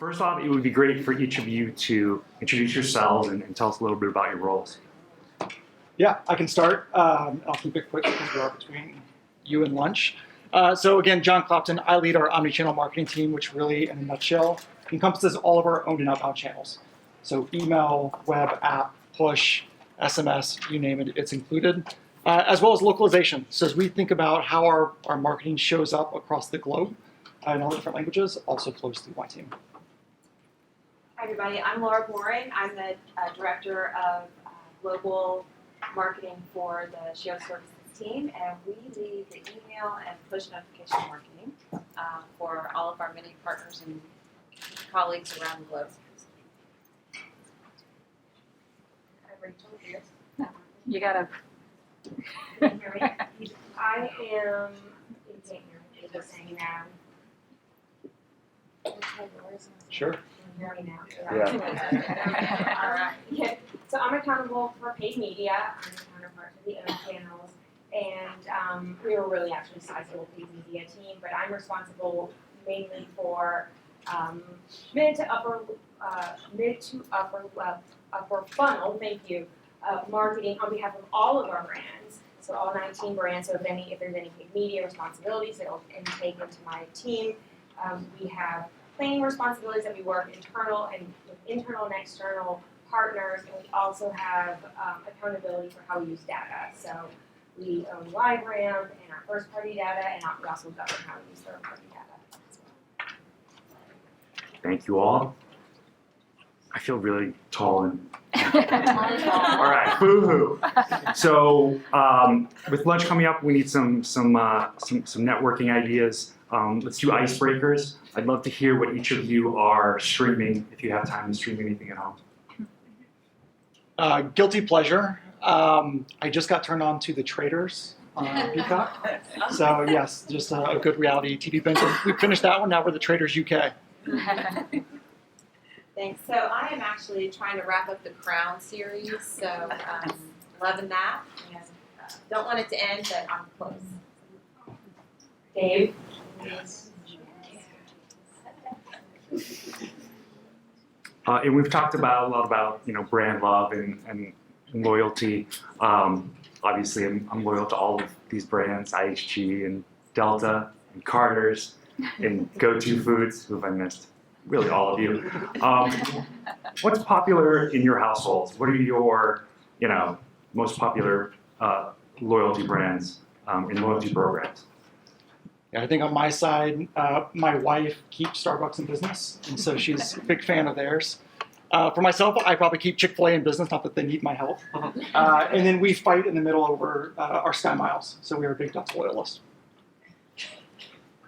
First off, it would be great for each of you to introduce yourselves and tell us a little bit about your roles. Yeah, I can start. I'll keep it quick because we're between you and lunch. So again, John Clopton, I lead our Omnichannel marketing team, which really, in a nutshell, encompasses all of our owned and outbound channels. So email, web, app, push, SMS, you name it, it's included, as well as localization. So as we think about how our marketing shows up across the globe in all different languages, also flows through my team. Hi everybody, I'm Laura Boring. I'm the Director of Global Marketing for the Shared Services team, and we lead the email and push notification marketing for all of our many partners and colleagues around the globe. You gotta. Can you hear me? I am. You can't hear me. Just hanging out. Sure. Can you hear me now? Yeah. All right. Yeah. So I'm accountable for paid media. I'm the counterpart to the owned channels, and we were really actually a sizable paid media team. But I'm responsible mainly for mid to upper funnel. Thank you. Marketing on behalf of all of our brands, so all 19 brands. So if there's any paid media responsibilities, it'll intake into my team. We have planning responsibilities that we work internal and external partners, and we also have accountability for how we use data. So we own LiveRamp and our first-party data, and we also govern how we use third-party data. Thank you all. I feel really tall and all right, boo-hoo. So with lunch coming up, we need some networking ideas. Let's do icebreakers. I'd love to hear what each of you are streaming, if you have time to stream anything at home. Guilty pleasure. I just got turned on to The Traitors on Peacock. So yes, just a good reality TV binge. We finished that one. Now we're The Traitors UK. Thanks. So I am actually trying to wrap up the Crown series, so loving that. And, don't want it to end, but I'm close. Dave? And we've talked a lot about brand love and loyalty. Obviously, I'm loyal to all of these brands: IHG and Delta and Carter's and Go-To Foods. Who have I missed? Really, all of you. What's popular in your households? What are your most popular loyalty brands in loyalty programs? Yeah, I think on my side, my wife keeps Starbucks in business, and so she's a big fan of theirs. For myself, I probably keep Chick-fil-A in business, not that they need my help. And then we fight in the middle over our Sky Miles, so we are big Delta loyalists.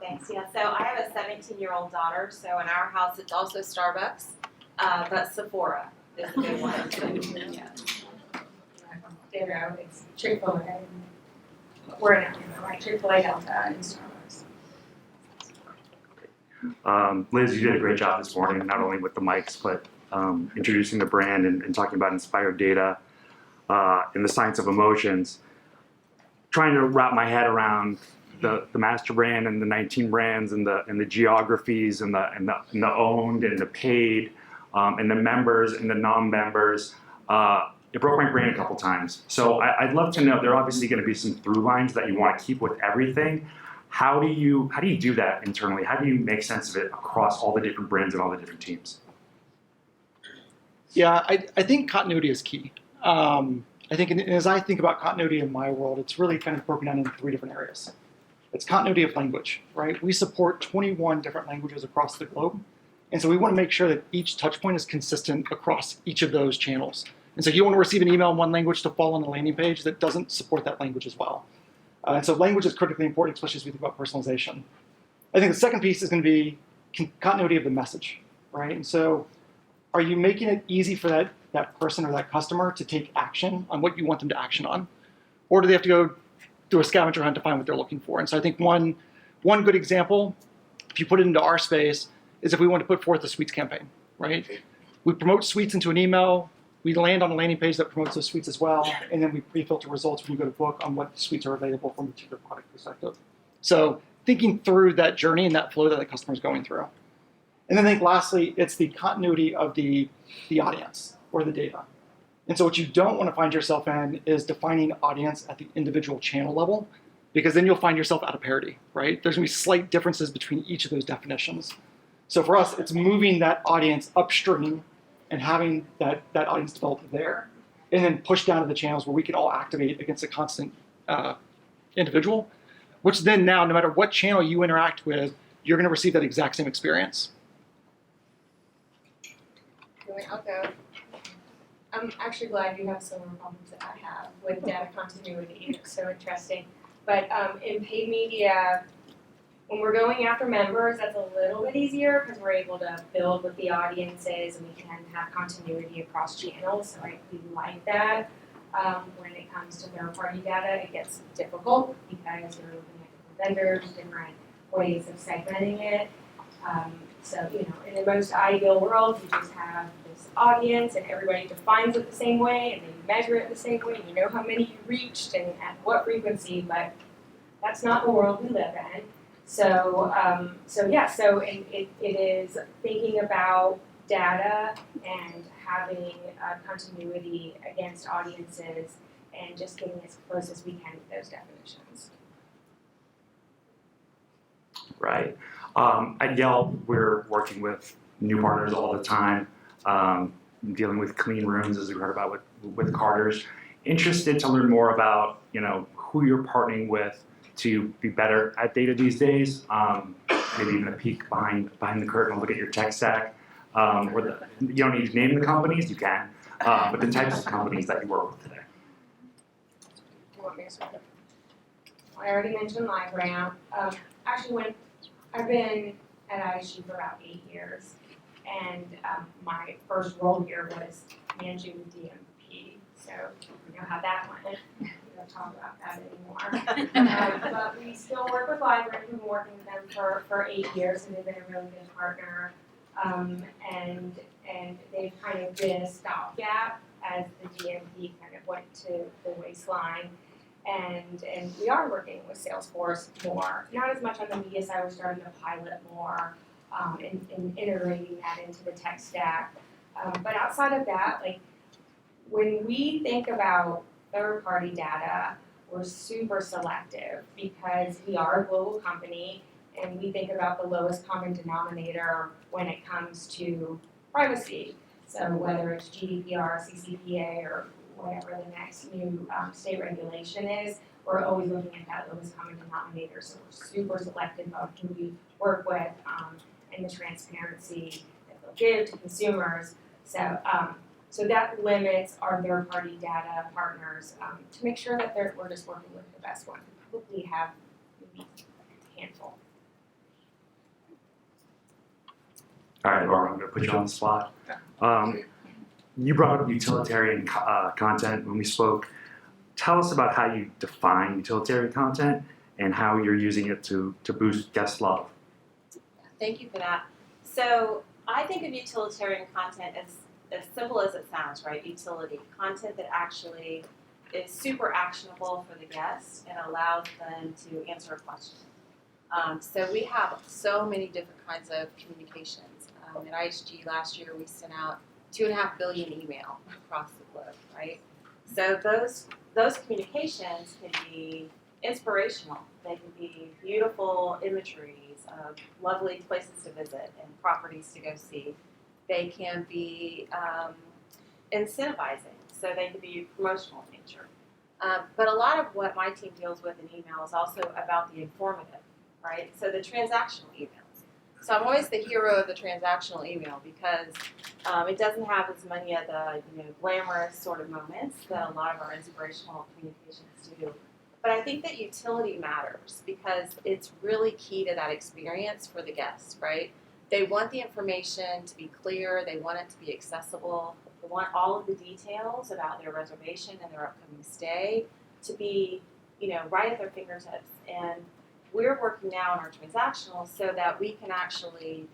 Thanks. Yeah. So I have a 17-year-old daughter. So in our house, it's also Starbucks, but Sephora is a good one. Yeah. There, it's Chick-fil-A. We're in Atlanta, right? Chick-fil-A, Delta, and Starbucks. Liz, you did a great job this morning, not only with the mics, but introducing the brand and talking about inspired data and the science of emotions. Trying to wrap my head around the master brand and the 19 brands and the geographies and the owned and the paid and the members and the non-members. It broke my brain a couple times. So I'd love to know, there are obviously going to be some through lines that you want to keep with everything. How do you do that internally? How do you make sense of it across all the different brands and all the different teams? Yeah, I think continuity is key. I think as I think about continuity in my world, it's really kind of broken down into 3 different areas. It's continuity of language, right? We support 21 different languages across the globe. And so we want to make sure that each touch point is consistent across each of those channels. And so you don't want to receive an email in one language to fall on a landing page that doesn't support that language as well. And so language is critically important, especially as we think about personalization. I think the second piece is going to be continuity of the message, right? And so are you making it easy for that person or that customer to take action on what you want them to action on? Or do they have to go do a scavenger hunt to find what they're looking for? And so I think one good example, if you put it into our space, is if we want to put forth a suites campaign, right? We promote suites into an email, we land on a landing page that promotes those suites as well, and then we pre-filter results when you go to book on what suites are available from a particular product perspective. So thinking through that journey and that flow that the customer is going through. And then I think lastly, it's the continuity of the audience or the data. And so what you don't want to find yourself in is defining audience at the individual channel level, because then you'll find yourself out of parity, right? There's going to be slight differences between each of those definitions. So for us, it's moving that audience upstream and having that audience develop there, and then push down to the channels where we can all activate against a constant individual, which then now, no matter what channel you interact with, you're going to receive that exact same experience. I'll go. I'm actually glad you have similar problems that I have with data continuity. It's so interesting. But in paid media, when we're going after members, that's a little bit easier because we're able to build with the audiences and we can have continuity across channels. So I really like that. When it comes to third-party data, it gets difficult because you're looking at different vendors, different ways of segmenting it. So, in the most ideal world, you just have this audience and everybody defines it the same way and they measure it the same way and you know how many you reached and at what frequency, but that's not the world we live in. So it is thinking about data and having continuity against audiences and just getting as close as we can with those definitions. Right. At Yelp, we're working with new partners all the time, dealing with clean rooms, as we heard about with Carter's. Interested to learn more about, who you're partnering with to be better at data these days. Maybe even a peek behind the curtain and look at your tech stack. You don't need to name the companies, you can, but the types of companies that you work with today. Do you want me to start? I already mentioned LiveRamp. Actually, I've been at IHG for about 8 years, and my first role here was managing the DMP. So you know how that went. We don't talk about that anymore. But we still work with LiveRamp. We've been working with them for 8 years, and they've been a really good partner. And they've kind of been a stopgap as the DMP kind of went to the waistline. And we are working with Salesforce more, not as much on the media side. We're starting to pilot more and integrating that into the tech stack. But outside of that, when we think about third-party data, we're super selective because we are a global company and we think about the lowest common denominator when it comes to privacy. So whether it's GDPR, CCPA, or whatever the next new state regulation is, we're always looking at that lowest common denominator. So we're super selective of who we work with and the transparency that they'll give to consumers. So that limits our third-party data partners to make sure that we're just working with the best one. We probably have maybe a handful. All right, Laura, I'm going to put you on the spot. You brought up utilitarian content when we spoke. Tell us about how you define utilitarian content and how you're using it to boost guest love. Thank you for that. So I think of utilitarian content as simple as it sounds, right? Utility. Content that actually is super actionable for the guests and allows them to answer a question. So we have so many different kinds of communications. At IHG last year, we sent out 2.5 billion email across the globe, right? So those communications can be inspirational. They can be beautiful imageries of lovely places to visit and properties to go see. They can be incentivizing, so they can be promotional in nature. But a lot of what my team deals with in email is also about the informative, right? So the transactional emails. So I'm always the hero of the transactional email because it doesn't have as many of the glamorous sort of moments that a lot of our inspirational communications do. But I think that utility matters because it's really key to that experience for the guests, right? They want the information to be clear. They want it to be accessible. They want all of the details about their reservation and their upcoming stay to be, right at their fingertips. And we're working now on our transactional so that we can actually,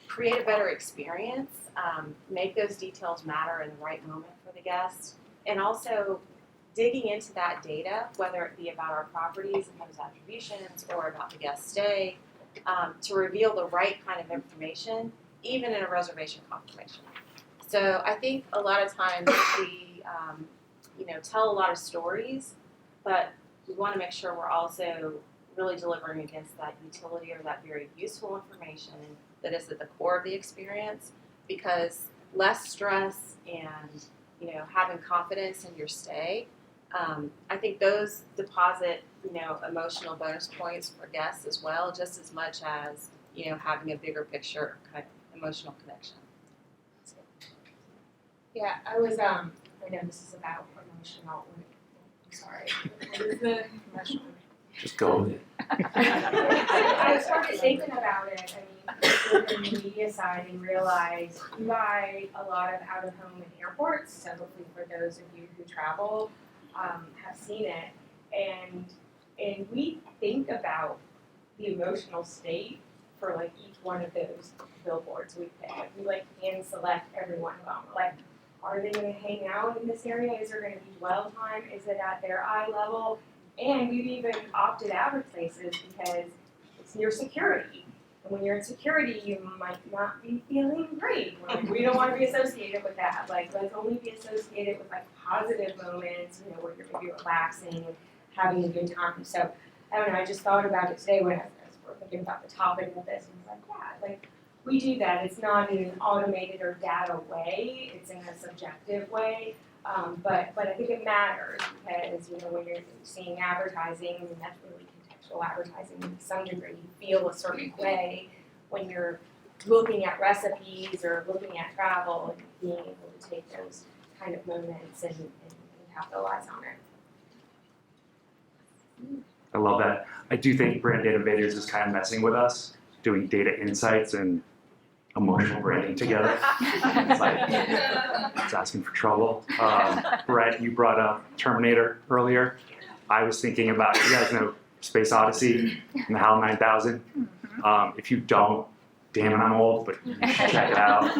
create a better experience, make those details matter in the right moment for the guests, and also digging into that data, whether it be about our properties and those attributions or about the guest stay, to reveal the right kind of information, even in a reservation confirmation. So I think a lot of times we, tell a lot of stories, but we want to make sure we're also really delivering against that utility or that very useful information that is at the core of the experience, because less stress and having confidence in your stay, I think those deposit emotional bonus points for guests as well, just as much as having a bigger picture kind of emotional connection. Yeah, I was, I know this is about emotional, I'm sorry, what is the emotional? Just go with it. I started thinking about it, within the media side, and realized you buy a lot of out of home in airports, so hopefully for those of you who travel, have seen it, and we think about the emotional state for like each one of those billboards we pick. We hand select every one of them. Like, are they going to hang out in this area? Is there going to be dwell time? Is it at their eye level? And we've even opted out of places because it's near security. And when you're in security, you might not be feeling great. We don't want to be associated with that. Let's only be associated with positive moments, where you're maybe relaxing and having a good time. So I don't know. I just thought about it today when I was thinking about the topic of this, and I was yeah, we do that. It's not in an automated or data way. It's in a subjective way. But I think it matters because when you're seeing advertising, and that's really contextual advertising to some degree, you feel a certain way when you're looking at recipes or looking at travel and being able to take those kind of moments and capitalize on it. I love that. I do think Brand Innovators is kind of messing with us, doing data insights and emotional branding together. It's asking for trouble. Brett, you brought up Terminator earlier. I was thinking about, you guys know Space Odyssey and the HAL 9000. If you don't, damn it, I'm old, but you should check it out.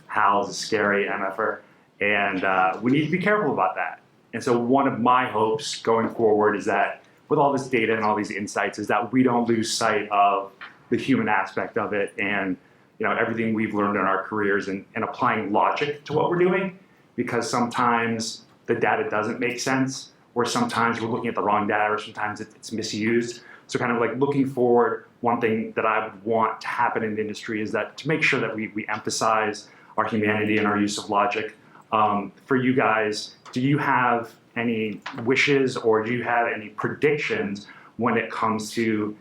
HAL's a scary MFR, and we need to be careful about that. And so one of my hopes going forward is that with all this data and all these insights is that we don't lose sight of the human aspect of it and everything we've learned in our careers and applying logic to what we're doing, because sometimes the data doesn't make sense, or sometimes we're looking at the wrong data, or sometimes it's misused. So kind of looking forward, one thing that I would want to happen in the industry is that to make sure that we emphasize our humanity and our use of logic. For you guys, do you have any wishes or do you have any predictions when it comes to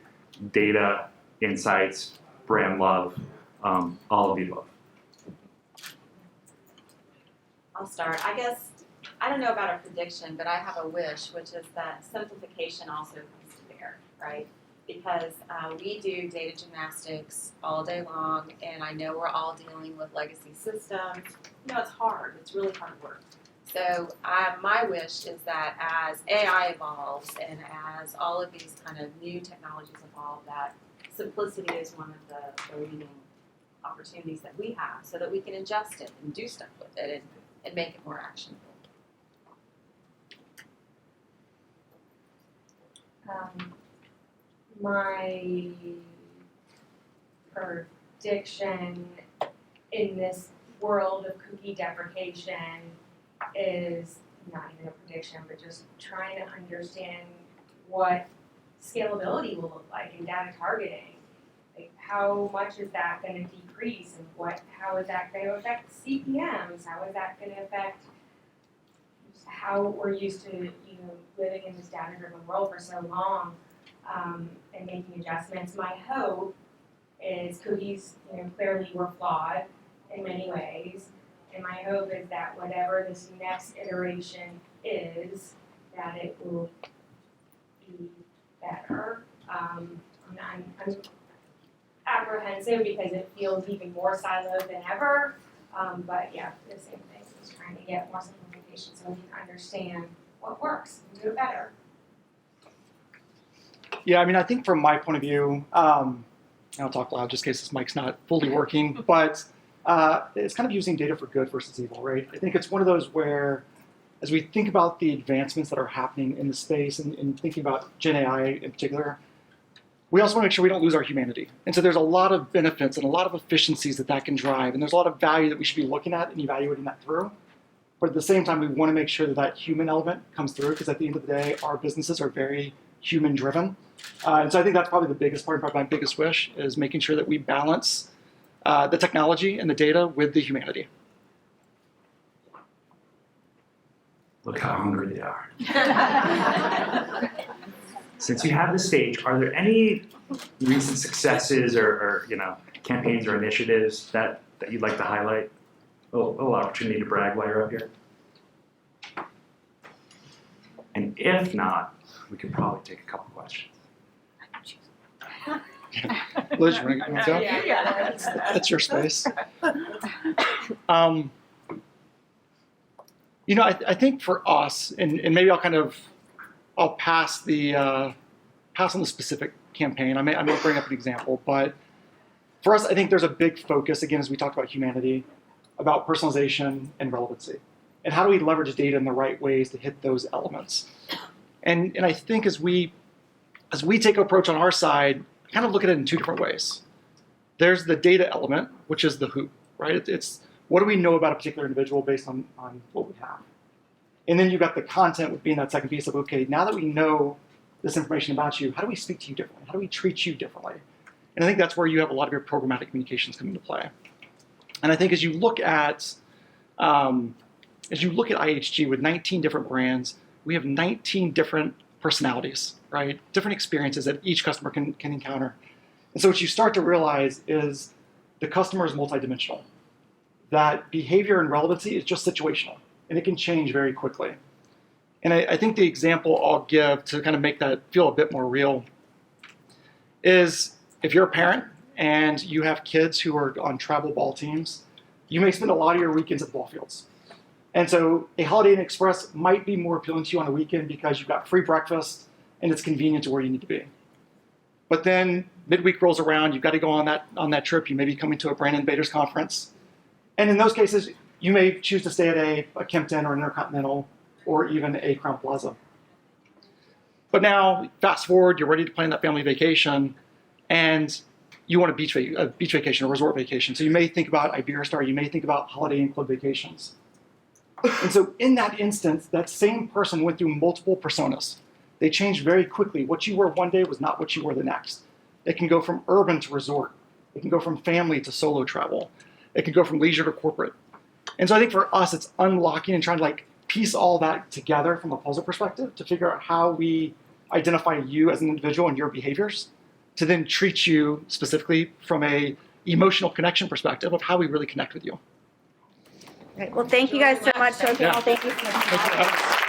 data, insights, brand love, all of the above? I'll start. I guess, I don't know about a prediction, but I have a wish, which is that simplification also comes to bear, right? Because we do data gymnastics all day long, and I know we're all dealing with legacy systems. It's hard. It's really hard work. So my wish is that as AI evolves and as all of these kind of new technologies evolve, that simplicity is one of the leading opportunities that we have so that we can ingest it and do stuff with it and make it more actionable. My prediction in this world of cookie deprecation is not even a prediction, but just trying to understand what scalability will look like in data targeting. How much is that going to decrease, and how is that going to affect CPMs? How is that going to affect how we're used to living in this data-driven world for so long, and making adjustments? My hope is cookies, clearly were flawed in many ways, and my hope is that whatever this next iteration is, that it will be better. I'm apprehensive because it feels even more siloed than ever, but yeah, the same thing, just trying to get more simplification so we can understand what works and do it better. Yeah, I think from my point of view, I'll talk loud just in case this mic's not fully working, but it's kind of using data for good versus evil, right? I think it's one of those where, as we think about the advancements that are happening in the space and thinking about Gen AI in particular, we also want to make sure we don't lose our humanity. And so there's a lot of benefits and a lot of efficiencies that can drive. And there's a lot of value that we should be looking at and evaluating that through. But at the same time, we want to make sure that human element comes through, because at the end of the day, our businesses are very human driven. And so I think that's probably the biggest part, probably my biggest wish, is making sure that we balance the technology and the data with the humanity. Look how hungry they are. Since you have the stage, are there any recent successes or campaigns or initiatives that you'd like to highlight? A little opportunity to brag while you're up here. And if not, we could probably take a couple questions. Liz, you want to go? Yeah. That's your space. I think for us, and maybe I'll pass on the specific campaign. I may bring up an example, but for us, I think there's a big focus, again, as we talked about humanity, about personalization and relevancy. And how do we leverage data in the right ways to hit those elements? And I think as we take an approach on our side, kind of look at it in two different ways. There's the data element, which is the who, right? It's what do we know about a particular individual based on what we have? And then you've got the content would be in that second piece of, okay, now that we know this information about you, how do we speak to you differently? How do we treat you differently? And I think that's where you have a lot of your programmatic communications come into play. And I think as you look at IHG with 19 different brands, we have 19 different personalities, right? Different experiences that each customer can encounter. And so what you start to realize is the customer is multidimensional. That behavior and relevancy is just situational, and it can change very quickly. And I think the example I'll give to kind of make that feel a bit more real is if you're a parent and you have kids who are on travel ball teams, you may spend a lot of your weekends at ball fields. And so a Holiday Inn Express might be more appealing to you on a weekend because you've got free breakfast and it's convenient to where you need to be. But then midweek rolls around, you've got to go on that trip. You may be coming to a Brand Innovators conference. And in those cases, you may choose to stay at a Kimpton or an Intercontinental or even a Crown Plaza. But now, fast forward, you're ready to plan that family vacation, and you want a beach vacation, a resort vacation. So you may think about Iberostar, you may think about Holiday Inn Club vacations. And so in that instance, that same person went through multiple personas. They changed very quickly. What you were one day was not what you were the next. It can go from urban to resort. It can go from family to solo travel. It can go from leisure to corporate. And so I think for us, it's unlocking and trying to piece all that together from a puzzle perspective to figure out how we identify you as an individual and your behaviors to then treat you specifically from a emotional connection perspective of how we really connect with you. Great. Well, thank you guys so much. Yeah. Thank you so much. Thank you.